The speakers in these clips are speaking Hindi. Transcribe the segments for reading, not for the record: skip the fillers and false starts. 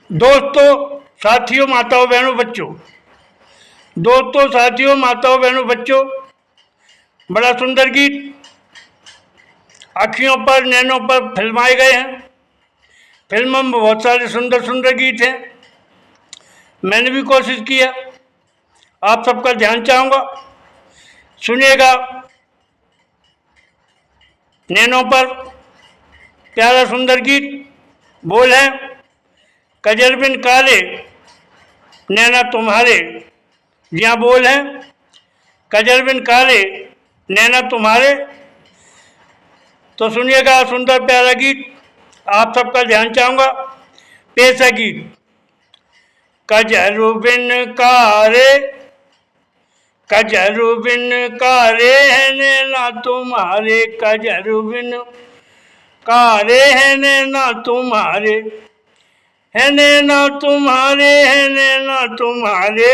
दोस्तों, साथियों, माताओं, बहनों, बच्चों। दोस्तों, साथियों, माताओं, बहनों, बच्चों, बड़ा सुंदर गीत आँखियों पर, नैनों पर फिल्माए गए हैं। फिल्म में बहुत सारे सुंदर सुंदर गीत हैं। मैंने भी कोशिश किया। आप सबका ध्यान चाहूँगा, सुनिएगा। नैनों पर प्यारा सुंदर गीत। बोल है, कजर बिन काले नैना तुम्हारे। जी हाँ, बोल है, कजर बिन काले नैना तुम्हारे। तो सुनिएगा सुंदर प्यारा गीत। आप सबका ध्यान चाहूँगा। पेश है गीत। कजरु बिन कारे, कजरु बिन कारे है नैना तुम्हारे, कजरु बिन कारे है नैना तुम्हारे, है नैना तुम्हारे, है नैना तुम्हारे,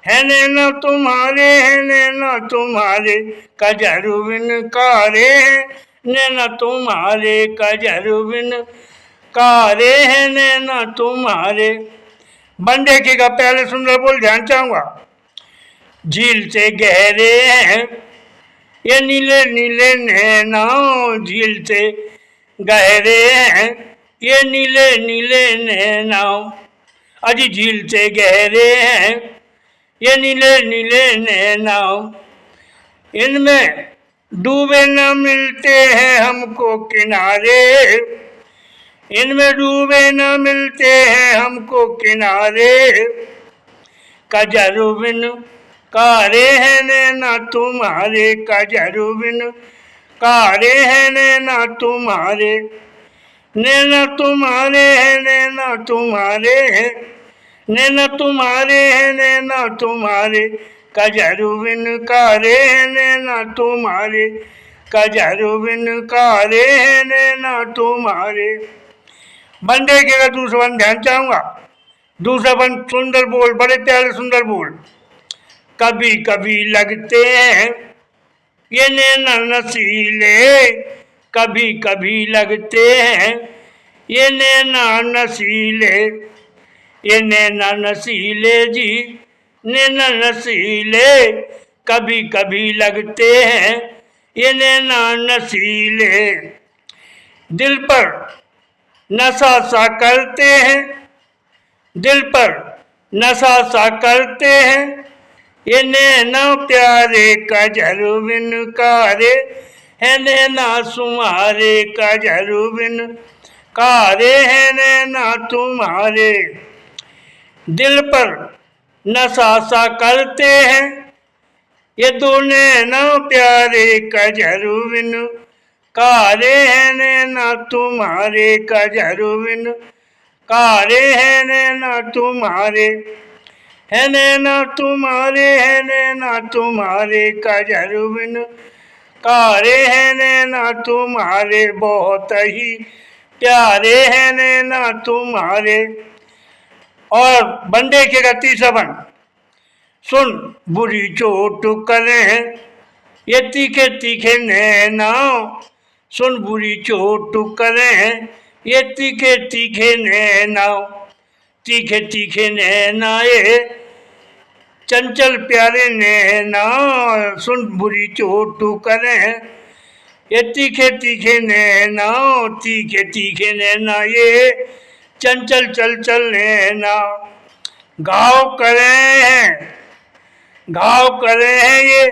है नैना तुम्हारे, है नैना तुम्हारे, कजरु बिन कारे है नैना तुम्हारे, कजरु बिन कारे है नैना तुम्हारे। बंदे की का पहले सुंदर बोल ध्यान चाहूंगा। झील से गहरे हैं ये नीले नीले नैना, झील से गहरे हैं ये नीले नीले नैना। अजी झील से गहरे हैं ये नीले नीले नैना, इनमें डूबे न मिलते हैं हमको किनारे, इनमें डूबे न मिलते हैं हमको किनारे, कजरु बिन कारे है नैना तुम्हारे, कजरु बिन कारे है नैना तुम्हारे, नैना तुम्हारे है नैना तुम्हारे, नैना तुम्हारे है नैना तुम्हारे, कजरु बिन कारे है नैना तुम्हारे, कजरु बिन कारे है नैना तुम्हारे। बंदे के का दूसरा बन ध्यान चाहूंगा। दूसरा बन सुंदर बोल, बड़े प्यारे सुंदर बोल। कभी कभी लगते हैं ये नैना नसीले, कभी कभी लगते हैं ये नैना नसीले, ये नैना नसीले जी, नैना नसीले, कभी कभी लगते हैं ये नैना नसीले, दिल पर नशा सा करते हैं, दिल पर नशा सा करते हैं ये नैना प्यारे, कजरु बिन कारे है नैना तुम्हारे, कजरु बिन कारे है नैना तुम्हारे, दिल पर नशा सा करते हैं ये दो नैना प्यारे, कजरु बिन कारे है नैना तुम्हारे, कजरु बिन कारे है नैना तुम्हारे, है नैना तुम्हारे, है नैना तुम्हारे, कजरु बिन कारे है नैना तुम्हारे, बहुत ही प्यारे है नैना तुम्हारे। और बंदे के का तीसरा बन, सुन बुरी चोट करे ये तीखे तीखे नैना, सुन बुरी चोट करे ये तीखे तीखे नैना, तीखे तीखे नैना ये चंचल प्यारे नैना, सुन बुरी चोट करे ये तीखे तीखे नैना, तीखे तीखे नैना ये चंचल चल चल नैना, घाव करे हैं, घाव करे हैं ये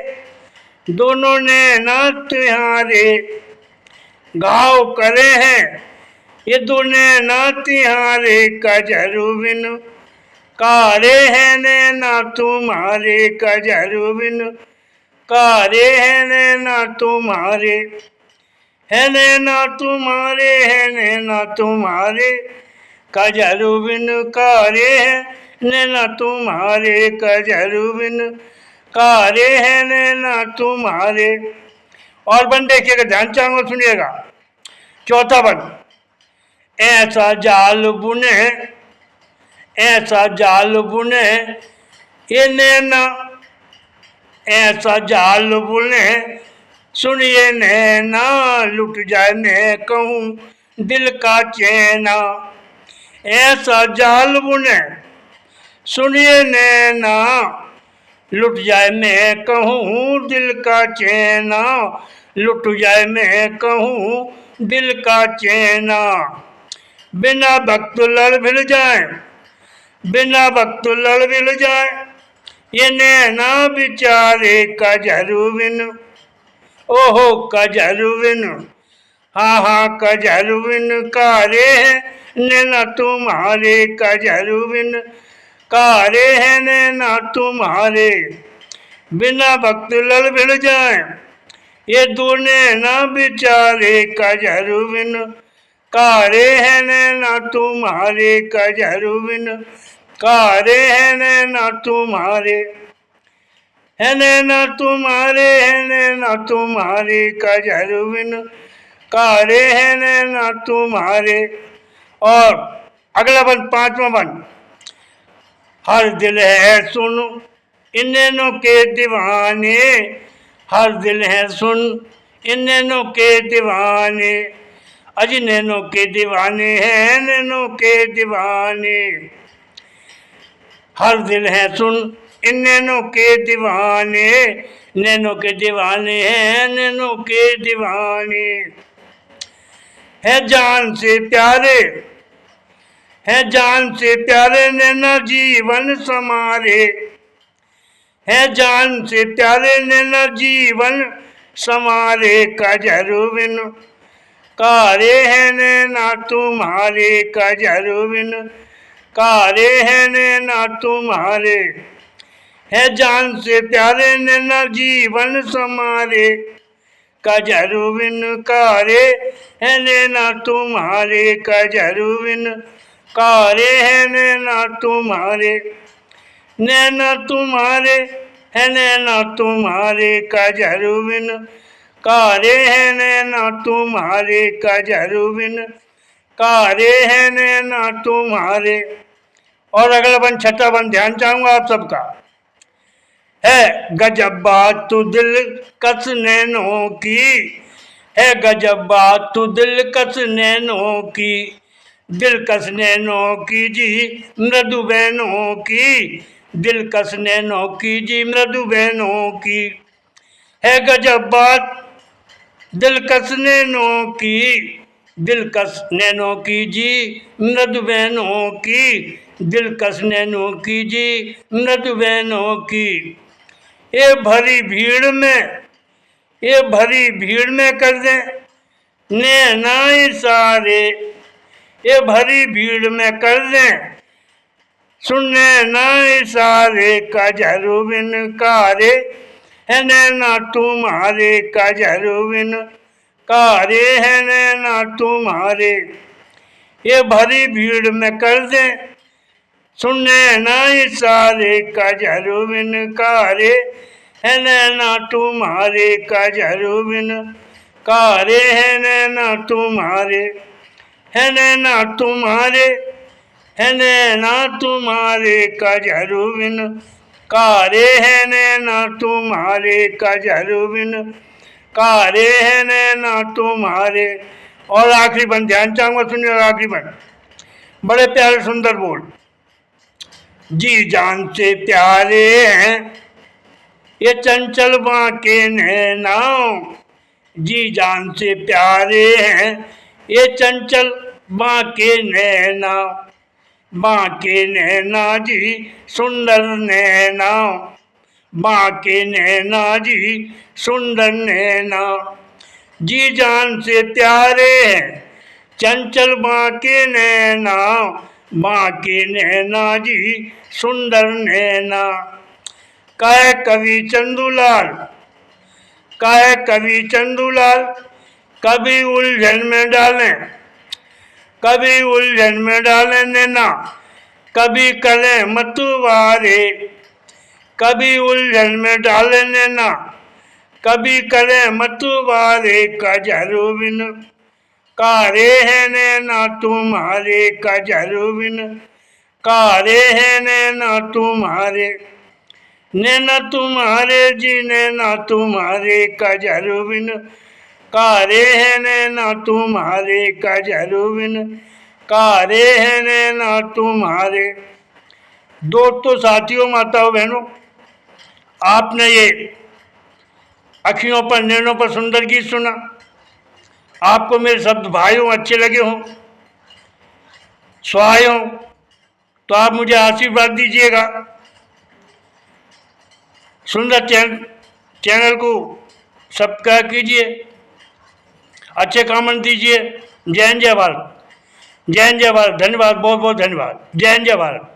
दोनों नैना तुम्हारे, घाव करे हैं ये दो नैना तुम्हारे, कजरु बिन कारे है नैना तुम्हारे, कजरु बिन कारे है नैना तुम्हारे, है नैना तुम्हारे, है नैना तुम्हारे, कजरु बिन कारे है नैना तुम्हारे, कजरु बिन कारे है नैना तुम्हारे। और बंदे के ध्यान चाहूंगा, सुनिएगा। चौथा बन, ऐसा जाल बुने, ऐसा जाल बुने ये नैना, ऐसा जाल बुने सुनिए नैना, लुट जाए मैं कहूँ दिल का चैना, ऐसा जाल बुने सुनिए नैना, लुट जाए मैं कहूँ दिल का चैना, लुट जाए मैं कहूँ दिल का चैना। बिना वक्त लड़ भिड़ जाए, बिना वक्त लड़ भिड़ जाए, ये नैना बिचारे कजरुविन, ओहो कजरुविन, हाँ हाँ कजरुविन कारे हैं नैना तुम्हारे, कजरुविन कारे हैं नैना तुम्हारे। बिना वक्त लड़ भिड़ जाए, ये दो नैना बिचारे कजरुविन कारे हैं नैना तुम्हारे, कजरुविन कारे हैं नैना तुम्हारे, है नैना तुम्हारे, है नैना तुम्हारे, कजरुविन कारे हैं नैना तुम्हारे। और अगला बंद, पांचवा बंद। हर दिल है सुन इन नैनों के दीवाने, हर दिल है सुन इन नैनों के दीवाने, अज नैनों के दीवाने हैं नैनों के दीवाने। हर दिल है सुन इन नैनों के दीवाने, नैनों के दीवाने हैं नैनों के दीवाने। है जान से प्यारे, है जान से प्यारे नैना जीवन समारे, है जान से प्यारे नैना जीवन समारे, कजरुविन कारे हैं नैना तुम्हारे, कजरुविन कारे हैं नैना तुम्हारे। है जान से प्यारे नैना जीवन समारे, कजरुविन कारे हैं नैना तुम्हारे, कजरुविन कारे हैं नैना तुम्हारे। नैना तुम्हारे है नैना तुम्हारे, कजरुविन कारे हैं नैना तुम्हारे, कजरुविन कारे हैं नैना तुम्हारे। और अगला बन छठा बन ध्यान चाहूंगा आप सबका है। गजब बात तू दिल कस नैनों की, है गजब बात तू दिल कस नैनों की, दिल कस नैनों की जी मृदु बहनों की, दिल कस नैनों की जी मृदु बहनों की। है गजब बात दिल कस नैनों की, दिल कस नैनों की जी मृदु बहनों की, दिल कस नैनों की जी मृदु बहनों की। ये भरी भीड़ में, ये भरी भीड़ में कर दें नैना इशारे, ये भरी भीड़ में कर दें सुन नैना इशारे, कजरुविन कारे है नैना तुम्हारे, कजरुविन कारे है नैना तुम्हारे। ये भरी भीड़ में कर दें सुन नैना इशारे, कजरुविन कारे है नैना तुम्हारे, कजरुविन कारे है नैना तुम्हारे। है नैना तुम्हारे, है नैना तुम्हारे, कजरुविन कारे है नैना तुम्हारे, कजरुविन कारे है नैना तुम्हारे। और आखिरी बन ध्यान चाहूंगा, सुनिए आखिरी बन, बड़े प्यारे सुंदर बोल। जी जान से प्यारे हैं ये चंचल बांके नैना, जी जान से प्यारे हैं ये चंचल बांके नैना, बांके नैना जी सुंदर नैना, बांके नैना जी सुंदर नैना। जी जान से प्यारे हैं चंचल बांके नैना, बांके नैना जी सुंदर नैना। कहे कवि चंदूलाल, कहे कवि चंदूलाल, कभी उलझन में डालें, कभी उलझन में डालें नैना, कभी करें मतवारे, कभी उलझन में डालें नैना, कभी करें मतवारे, कजरुविन कारे है नैना तुम्हारे, कजरुविन कारे है नैना तुम्हारे। नैना तुम्हारे जी नैना तुम्हारे, कजरुविन कारे है नैना तुम्हारे, कजरुविन कारे हैं नैना तुम्हारे। दोस्तों, साथियों, माताओं, बहनों, आपने ये अखियों पर नैनों पर सुंदर गीत सुना। आपको मेरे शब्द भाइयों अच्छे लगे हों, सुहाए हों, तो आप मुझे आशीर्वाद दीजिएगा। सुंदर चैनल को सब्सक्राइब कीजिए, अच्छे कमेंट दीजिए। जय हिंद, जय भारत। जय हिंद, जय भारत। धन्यवाद, बहुत बहुत धन्यवाद। जय हिंद, जय भारत।